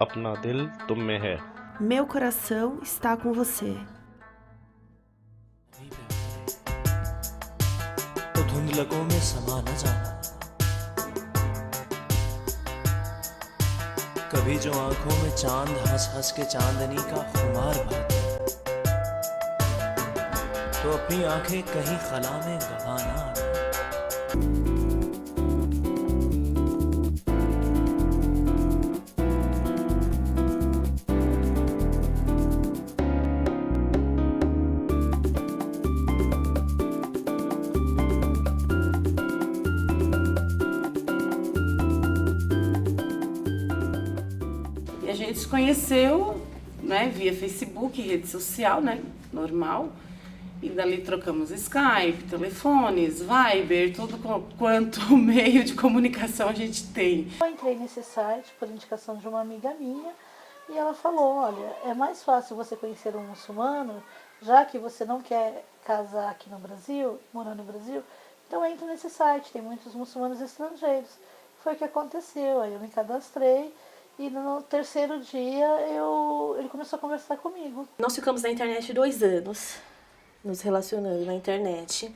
अपना दिल तुम में है। Meu coração está com você. तो धुंधलकों में समा न जाना, कभी जो आंखों में चांद हंस हंस के चांदनी का खुमार भरता, तो अपनी आंखें कहीं खला में गवाना। E a gente se conheceu, né, via Facebook, rede social, né, normal. E dali trocamos Skype, telefones, Viber, tudo quanto meio de comunicação a gente tem. Eu entrei nesse site por indicação de uma amiga minha e ela falou, olha, é mais fácil você conhecer um muçulmano, já que você não quer casar aqui no Brasil, morar no Brasil, então entra nesse site, tem muitos muçulmanos estrangeiros. Foi o que aconteceu, aí eu me cadastrei e no terceiro dia ele começou a conversar comigo. Nós ficamos na internet 2 anos, nos relacionando na internet.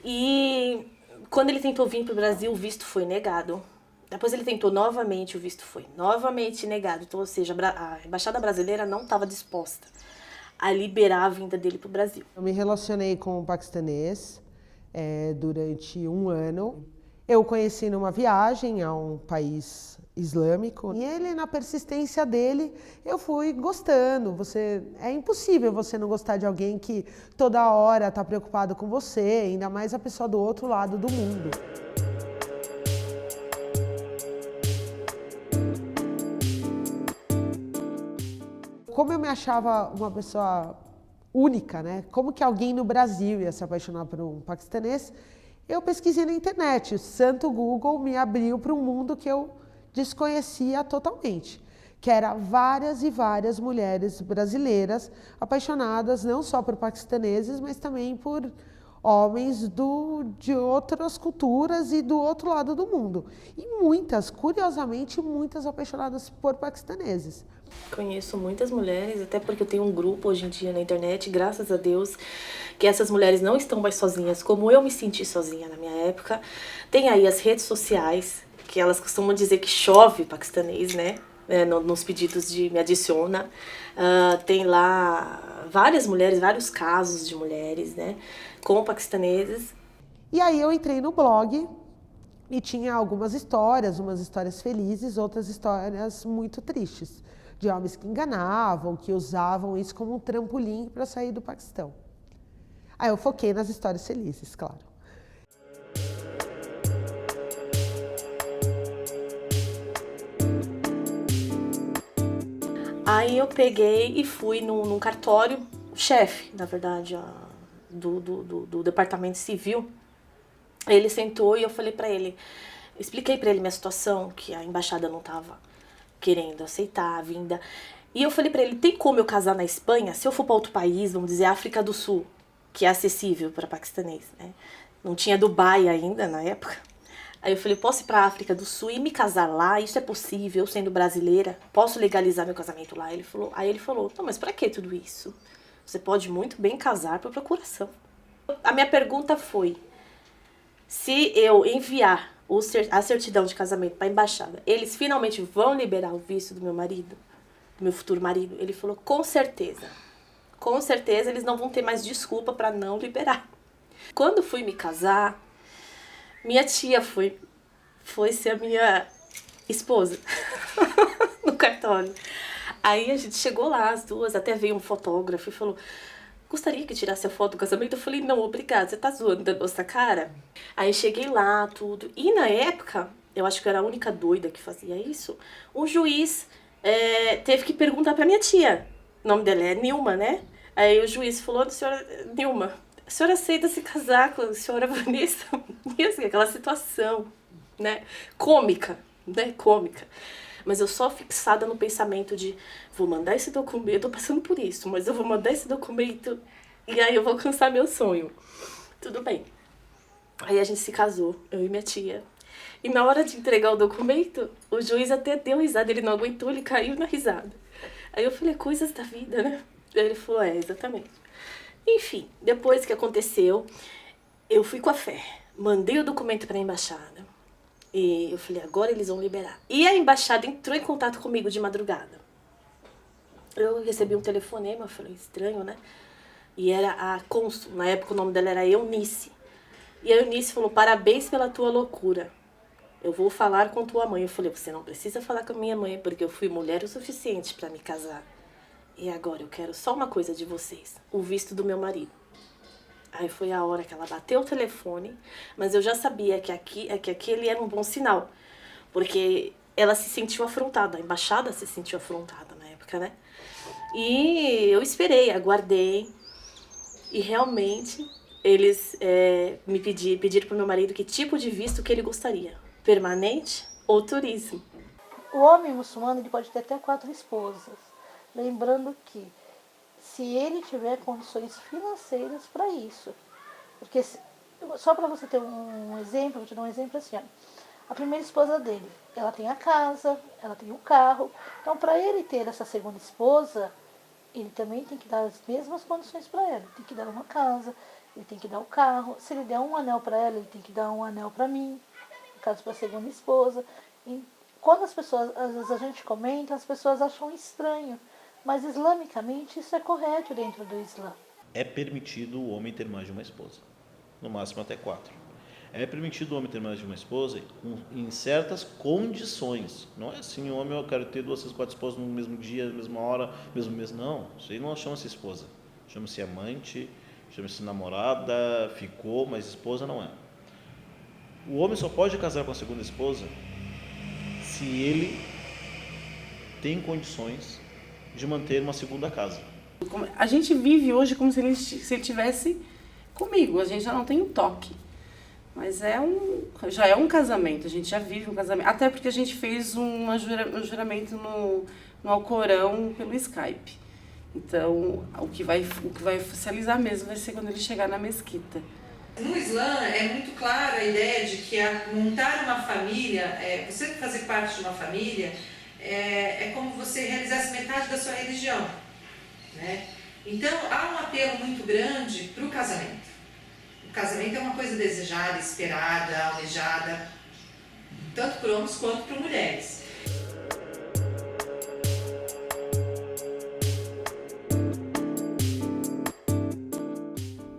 E quando ele tentou vir para o Brasil, o visto foi negado. Depois ele tentou novamente, o visto foi novamente negado. Então, ou seja, a Embaixada Brasileira não estava disposta a liberar a vinda dele para o Brasil. Eu me relacionei com um paquistanês durante 1 ano. Eu o conheci numa viagem a um país islâmico e ele, na persistência dele, eu fui gostando. É impossível você não gostar de alguém que toda hora está preocupado com você, ainda mais a pessoa do outro lado do mundo. Como eu me achava uma pessoa única, né? Como que alguém no Brasil ia se apaixonar por um paquistanês? Eu pesquisei na internet, o santo Google me abriu para um mundo que eu desconhecia totalmente, que era várias e várias mulheres brasileiras apaixonadas não só por paquistaneses, mas também por homens de outras culturas e do outro lado do mundo. E muitas, curiosamente, muitas apaixonadas por paquistaneses. Conheço muitas mulheres, até porque eu tenho um grupo hoje em dia na internet, graças a Deus, que essas mulheres não estão mais sozinhas, como eu me senti sozinha na minha época. Tem aí as redes sociais, que elas costumam dizer que chove paquistanês, né? Nos pedidos de me adiciona. Tem lá várias mulheres, vários casos de mulheres, né? Com paquistaneses. E aí eu entrei no blog e tinha algumas histórias, umas histórias felizes, outras histórias muito tristes, de homens que enganavam, que usavam isso como um trampolim para sair do Paquistão. Aí eu foquei nas histórias felizes, claro. Aí eu peguei e fui num cartório, o chefe, na verdade, do departamento civil. Ele sentou e eu falei pra ele, expliquei pra ele minha situação, que a embaixada não tava querendo aceitar a vinda. E eu falei pra ele, tem como eu casar na Espanha? Se eu for pra outro país, vamos dizer África do Sul, que é acessível para paquistanês, né? Não tinha Dubai ainda na época. Aí eu falei, posso ir pra África do Sul e me casar lá? Isso é possível, eu sendo brasileira? Posso legalizar meu casamento lá? Aí ele falou, não, mas pra que tudo isso? Você pode muito bem casar por procuração. A minha pergunta foi, se eu enviar a certidão de casamento para a embaixada, eles finalmente vão liberar o visto do meu marido, do meu futuro marido? Ele falou, com certeza eles não vão ter mais desculpa para não liberar. Quando fui me casar, minha tia foi ser a minha esposa no cartório. Aí a gente chegou lá, as duas, até veio um fotógrafo e falou, gostaria que tirasse a foto do casamento? Eu falei, não, obrigada, você tá zoando da nossa cara? Aí cheguei lá, tudo. E na época, eu acho que eu era a única doida que fazia isso, um juiz teve que perguntar pra minha tia. O nome dela é Nilma, né? Aí o juiz falou, senhora Nilma, a senhora aceita se casar com a senhora Vanessa? E assim, aquela situação, né? Cômica, né? Cômica. Mas eu só fixada no pensamento de, vou mandar esse documento, eu tô passando por isso, mas eu vou mandar esse documento e aí eu vou alcançar meu sonho. Tudo bem. Aí a gente se casou, eu e minha tia. E na hora de entregar o documento, o juiz até deu risada, ele não aguentou, ele caiu na risada. Aí eu falei, coisas da vida, né? Aí ele falou, exatamente. Enfim, depois que aconteceu, eu fui com a fé. Mandei o documento para a embaixada. E eu falei, agora eles vão liberar. E a embaixada entrou em contato comigo de madrugada. Eu recebi um telefonema, eu falei, estranho, né? E era a cônsul, na época o nome dela era Eunice. E a Eunice falou, parabéns pela tua loucura. Eu vou falar com tua mãe. Eu falei, você não precisa falar com a minha mãe, porque eu fui mulher o suficiente para me casar. E agora eu quero só uma coisa de vocês, o visto do meu marido. Aí foi a hora que ela bateu o telefone, mas eu já sabia que aquele era um bom sinal, porque ela se sentiu afrontada, a embaixada se sentiu afrontada na época, né? E eu esperei, aguardei, e realmente eles me pediram para o meu marido que tipo de visto que ele gostaria, permanente ou turismo. O homem muçulmano ele pode ter até 4 esposas, lembrando que se ele tiver condições financeiras para isso. Porque, só para você ter um exemplo, vou te dar um exemplo assim, ó. A primeira esposa dele, ela tem a casa, ela tem o carro. Então, para ele ter essa segunda esposa, ele também tem que dar as mesmas condições para ela. Ele tem que dar uma casa, ele tem que dar o carro. Se ele der um anel para ela, ele tem que dar um anel para mim, no caso para a segunda esposa. E quando as pessoas, às vezes a gente comenta, as pessoas acham estranho. Mas islamicamente isso é correto dentro do Islã. É permitido o homem ter mais de uma esposa, no máximo até 4. É permitido o homem ter mais de uma esposa em certas condições. Não é assim, o homem, eu quero ter 2, 3, 4 esposas no mesmo dia, na mesma hora, no mesmo mês. Não, isso aí não chama-se esposa. Chama-se amante, chama-se namorada, ficou, mas esposa não é. O homem só pode casar com a segunda esposa se ele tem condições de manter uma segunda casa. A gente vive hoje como se ele estivesse comigo, a gente já não tem um toque. Mas já é um casamento, a gente já vive um casamento. Até porque a gente fez um juramento no Alcorão pelo Skype. Então, o que vai oficializar mesmo vai ser quando ele chegar na mesquita. No Islã é muito clara a ideia de que montar uma família, você fazer parte de uma família, é como você realizasse metade da sua religião, né? Então há um apelo muito grande para o casamento. O casamento é uma coisa desejada, esperada, almejada, tanto por homens quanto por mulheres.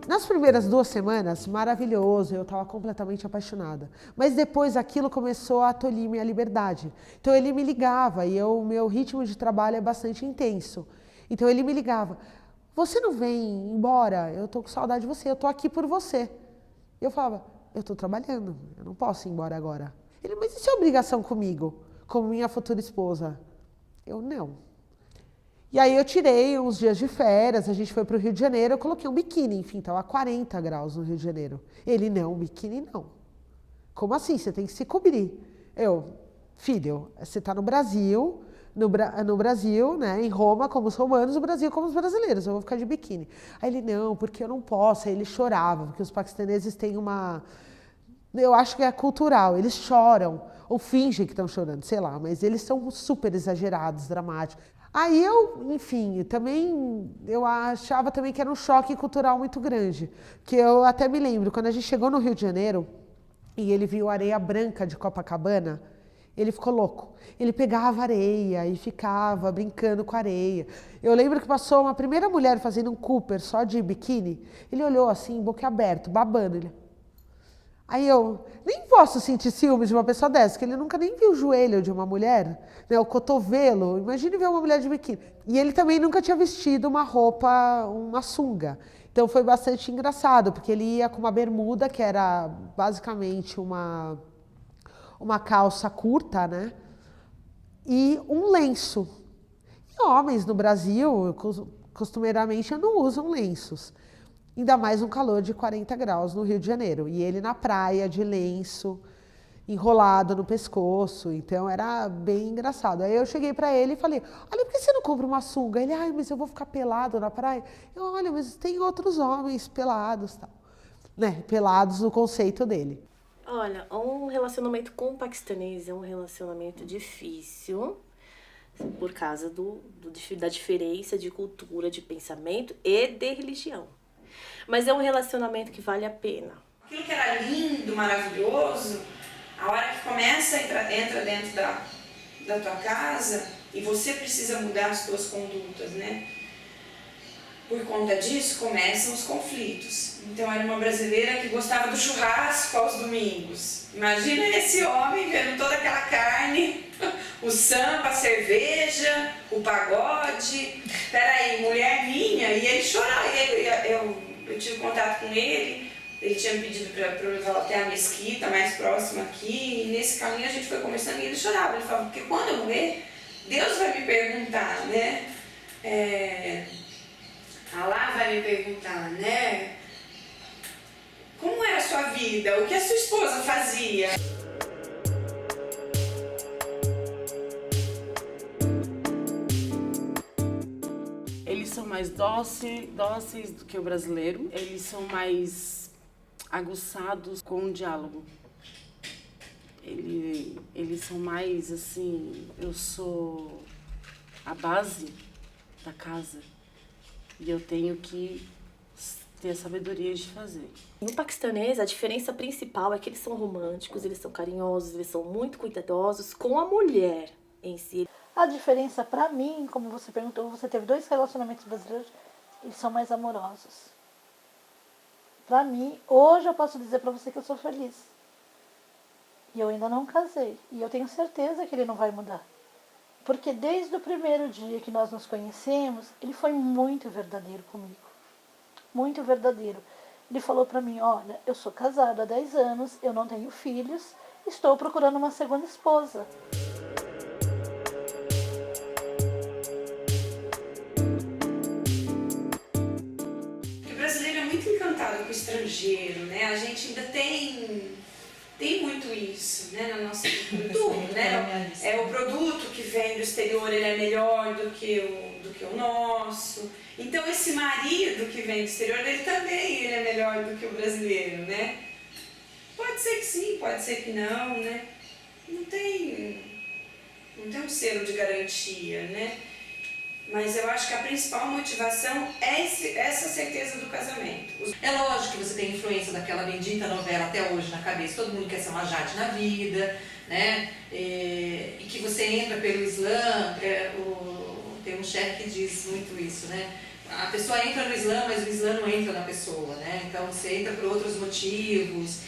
Nas primeiras 2 semanas, maravilhoso, eu estava completamente apaixonada. Mas depois aquilo começou a tolir minha liberdade. Então ele me ligava e o meu ritmo de trabalho é bastante intenso. Então ele me ligava, você não vem embora? Eu estou com saudade de você, eu estou aqui por você. Eu falava, eu estou trabalhando, eu não posso ir embora agora. Ele, mas isso é obrigação comigo, como minha futura esposa? Eu, não. E aí eu tirei uns dias de férias, a gente foi para o Rio de Janeiro, eu coloquei um biquíni, enfim, estava 40 graus no Rio de Janeiro. Ele, não, biquíni não. Como assim? Você tem que se cobrir. Eu, filho, você está no Brasil, no Brasil, né, em Roma como os romanos, no Brasil como os brasileiros, eu vou ficar de biquíni. Aí ele, não, porque eu não posso. Aí ele chorava, porque os paquistaneses têm uma... Eu acho que é cultural, eles choram, ou fingem que estão chorando, sei lá, mas eles são super exagerados, dramáticos. Aí eu, enfim, também, eu achava também que era um choque cultural muito grande, que eu até me lembro, quando a gente chegou no Rio de Janeiro, e ele viu a areia branca de Copacabana, ele ficou louco. Ele pegava areia e ficava brincando com a areia. Eu lembro que passou uma primeira mulher fazendo um Cooper só de biquíni, ele olhou assim, boquiaberto, babando, ele... Aí eu nem posso sentir ciúmes de uma pessoa dessa, porque ele nunca nem viu o joelho de uma mulher, né, o cotovelo. Imagine ver uma mulher de biquíni. E ele também nunca tinha vestido uma roupa, uma sunga. Então foi bastante engraçado, porque ele ia com uma bermuda, que era basicamente uma calça curta, né, e um lenço. E homens no Brasil, costumeiramente, não usam lenços. Ainda mais um calor de 40 graus no Rio de Janeiro. E ele na praia, de lenço, enrolado no pescoço. Então era bem engraçado. Aí eu cheguei para ele e falei, olha, por que você não compra uma sunga? Ele, ai, mas eu vou ficar pelado na praia. Eu, olha, mas tem outros homens pelados, tal. Né? Pelados no conceito dele. Olha, um relacionamento com o paquistanês é um relacionamento difícil por causa da diferença de cultura, de pensamento e de religião. Mas é um relacionamento que vale a pena. Aquilo que era lindo, maravilhoso, a hora que começa entra dentro da tua casa e você precisa mudar as tuas condutas, né? Por conta disso, começam os conflitos. Então, era uma brasileira que gostava do churrasco aos domingos. Imagina esse homem vendo toda aquela carne, o samba, a cerveja, o pagode. Peraí, mulher minha, e ele chorava. Eu tive contato com ele, ele tinha me pedido para eu levar até a mesquita mais próxima aqui, e nesse caminho a gente foi conversando e ele chorava. Ele falava, porque quando eu morrer, Deus vai me perguntar, né? Allah vai me perguntar, né? Como era a sua vida? O que a sua esposa fazia? Eles são mais dóceis do que o brasileiro. Eles são mais aguçados com o diálogo. Eles são mais assim, eu sou a base da casa e eu tenho que ter a sabedoria de fazer. No paquistanês, a diferença principal é que eles são românticos, eles são carinhosos, eles são muito cuidadosos com a mulher em si. A diferença pra mim, como você perguntou, você teve 2 relacionamentos brasileiros, eles são mais amorosos. Pra mim, hoje eu posso dizer pra você que eu sou feliz. E eu ainda não casei. E eu tenho certeza que ele não vai mudar. Porque desde o primeiro dia que nós nos conhecemos, ele foi muito verdadeiro comigo. Muito verdadeiro. Ele falou pra mim, olha, eu sou casado há 10 anos, eu não tenho filhos, estou procurando uma segunda esposa. O brasileiro é muito encantado com o estrangeiro, né? A gente ainda tem muito isso, né, na nossa cultura, tudo, né? É o produto que vem do exterior, ele é melhor do que o nosso. Então esse marido que vem do exterior, ele é melhor do que o brasileiro, né? Pode ser que sim, pode ser que não, né? Não tem um selo de garantia, né? Mas eu acho que a principal motivação é essa certeza do casamento. É lógico que você tem influência daquela bendita novela até hoje na cabeça, todo mundo quer ser uma Jade na vida, né? E que você entra pelo Islã, tem um chefe que diz muito isso, né? A pessoa entra no Islã, mas o Islã não entra na pessoa, né? Então você entra por outros motivos,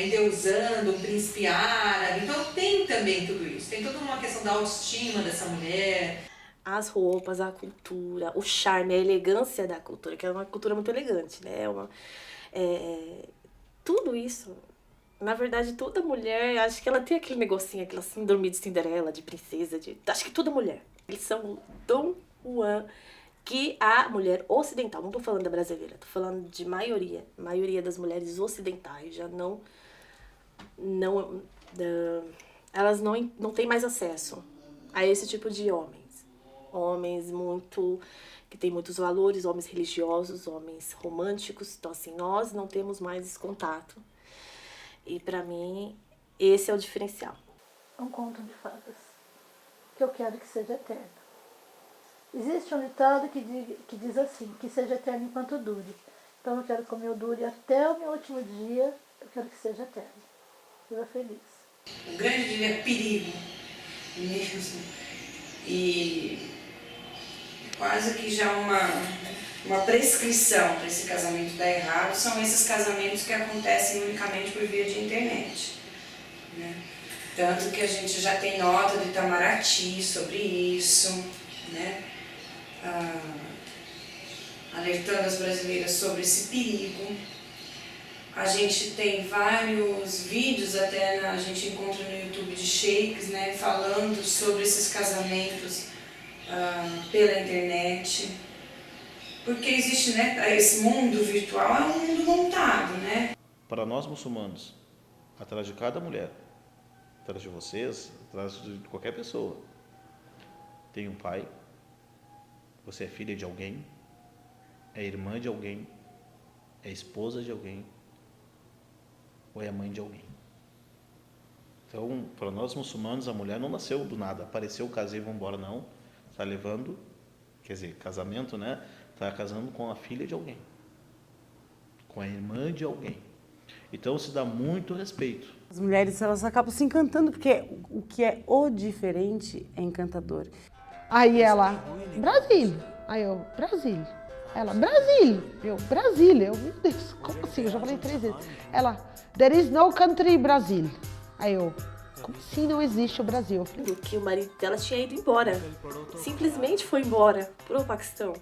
endeusando um príncipe árabe, então tem também tudo isso, tem toda uma questão da autoestima dessa mulher. As roupas, a cultura, o charme, a elegância da cultura, que é uma cultura muito elegante, né? Tudo isso, na verdade, toda mulher, acho que ela tem aquele negocinho, aquela síndrome de Cinderela, de princesa, acho que toda mulher. Eles são o Dom Juan que a mulher ocidental, não tô falando da brasileira, tô falando de maioria das mulheres ocidentais, já elas não têm mais acesso a esse tipo de homens. Homens que têm muitos valores, homens religiosos, homens românticos. Então, assim, nós não temos mais esse contato. E, pra mim, esse é o diferencial. Um conto de fadas, que eu quero que seja eterno. Existe um ditado que diz assim, que seja eterno enquanto dure. Então, eu quero que o meu dure até o meu último dia, eu quero que seja eterno. Seja feliz. O grande perigo mesmo. E quase que já uma prescrição para esse casamento dar errado são esses casamentos que acontecem unicamente por via de internet, né? Tanto que a gente já tem nota do Itamaraty sobre isso, né? Alertando as brasileiras sobre esse perigo. A gente tem vários vídeos, até a gente encontra no YouTube de sheiks, né, falando sobre esses casamentos pela internet. Porque existe, né, esse mundo virtual, é um mundo montado, né? Para nós muçulmanos, atrás de cada mulher, atrás de vocês, atrás de qualquer pessoa, tem um pai, você é filha de alguém, é irmã de alguém, é esposa de alguém, ou é mãe de alguém. Então, para nós muçulmanos, a mulher não nasceu do nada. Apareceu, casei, vamos embora, não. Está levando, quer dizer, casamento, né? Está casando com a filha de alguém. Com a irmã de alguém. Então, se dá muito respeito. As mulheres, elas acabam se encantando, porque o que é o diferente é encantador. Aí ela, Brasil. Aí eu, Brasil. Ela, Brasil. Eu, Brasília. Eu, meu Deus, como assim? Eu já falei 3 vezes. Ela, there is no country Brasil. Aí eu, como assim não existe o Brasil? Eu falei, Que o marido dela tinha ido embora. Simplesmente foi embora pro Paquistão.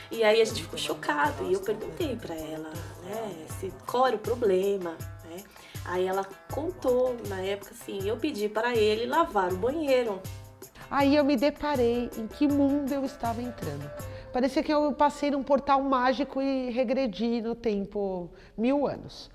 E aí a gente ficou chocado. E eu perguntei pra ela, né, qual era o problema, né? Aí ela contou, na época, assim, eu pedi para ele lavar o banheiro. aí eu me deparei em que mundo eu estava entrando. Parecia que eu passei num portal mágico e regredi no tempo 1000 anos.